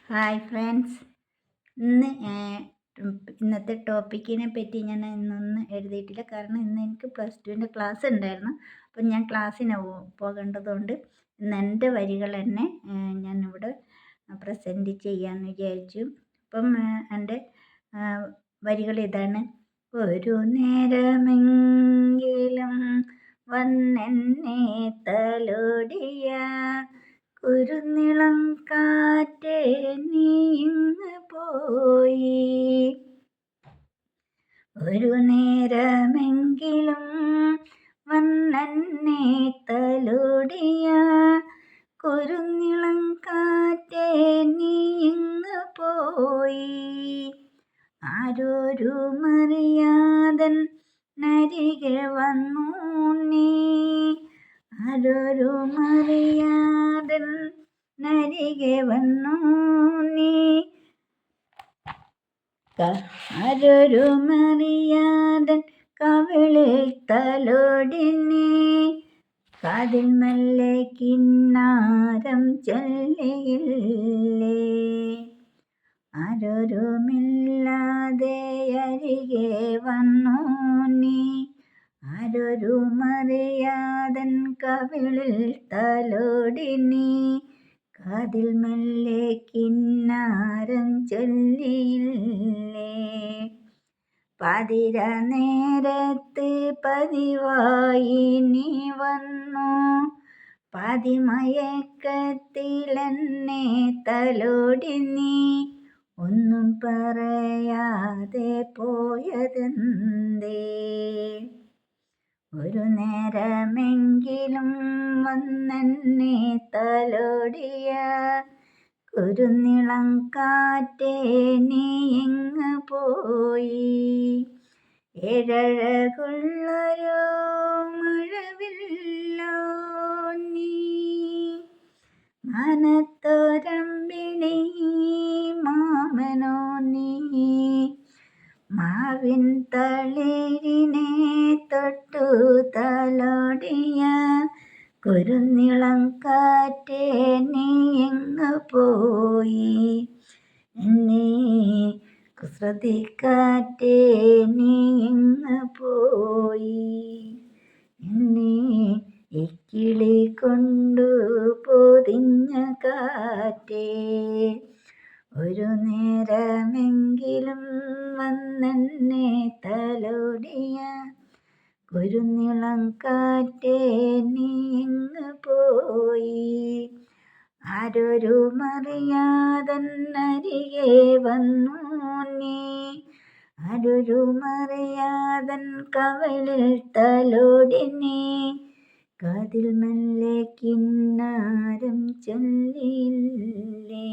Hi friends. ഇന്ന് ഇന്നത്തെ ടോപ്പിക്കിനെ പറ്റി ഞാൻ ഇന്നൊന്നും എഴുതിയിട്ടില്ല. കാരണം ഇന്ന് എനിക്ക് +2 ക്ലാസ് ഉണ്ടായിരുന്നു. അപ്പം ഞാൻ ക്ലാസ്സിന് പോകേണ്ടതുകൊണ്ട് ഇന്ന് എൻ്റെ വരികൾ തന്നെ ഞാനിവിടെ പ്രസൻറ്റ് ചെയ്യാമെന്ന് വിചാരിച്ചു. അപ്പം എൻ്റെ വരികൾ ഇതാണ്. ഒരു നേരമെങ്കിലും വന്നെന്നെ തലോടിയ കുരുന്നിളം കാറ്റേ നീ ഇങ്ങ് പോയി. ഒരു നേരമെങ്കിലും വന്നെന്നെ തലോടിയ കുരുന്നിളം കാറ്റേ നീ ഇങ്ങ് പോയി. ആരോരുമറിയാതൻ നരികെ വന്നു നീ, ആരോരുമറിയാതൻ നരികെ വന്നു നീ, ആരോരുമറിയാതൻ കവിളിൽ തലോടി നീ, കാതിൽ മെല്ലെ കിന്നാരം ചൊല്ലിയില്ലേ. ആരോരുമില്ലാതെ അരികെ വന്നു നീ, ആരോരുമറിയാതൻ കവിളിൽ തലോടി നീ, കാതിൽ മെല്ലെ കിന്നാരം ചൊല്ലിയില്ലേ. പാതിര നേരത്ത് പതിവായി നീ വന്നു, പാതിമയക്കത്തിലെന്നെ തലോടി നീ, ഒന്നും പറയാതെ പോയതെന്തേ. ഒരു നേരമെങ്കിലും വന്നെന്നെ തലോടിയ കുരുന്നിളം കാറ്റേ നീ എങ്ങ് പോയി. ഏഴഴകുള്ളൊരു മഴവില്ലോ നീ, മാനത്തൊരമ്പിളി മാമനോ നീ, മാവിൻ തളിരിനെ തൊട്ടു തലോടിയ കുരുന്നിളം കാറ്റേ നീ എങ്ങ് പോയി. എന്നെ കുസൃതിക്കാറ്റേ നീ എങ്ങ് പോയി. എന്നെ ഇക്കിളി കൊണ്ടു പൊതിഞ്ഞ കാറ്റേ, ഒരു നേരമെങ്കിലും വന്നെന്നെ തലോടിയ കുരുന്നിളം കാറ്റേ നീ എങ്ങ് പോയി. ആരോരുമറിയാതൻ അരികെ വന്നു നീ, ആരോരുമറിയാതൻ കവിളിൽ തലോടി നീ, കാതിൽ മെല്ലെ കിന്നാരം ചൊല്ലിയില്ലേ.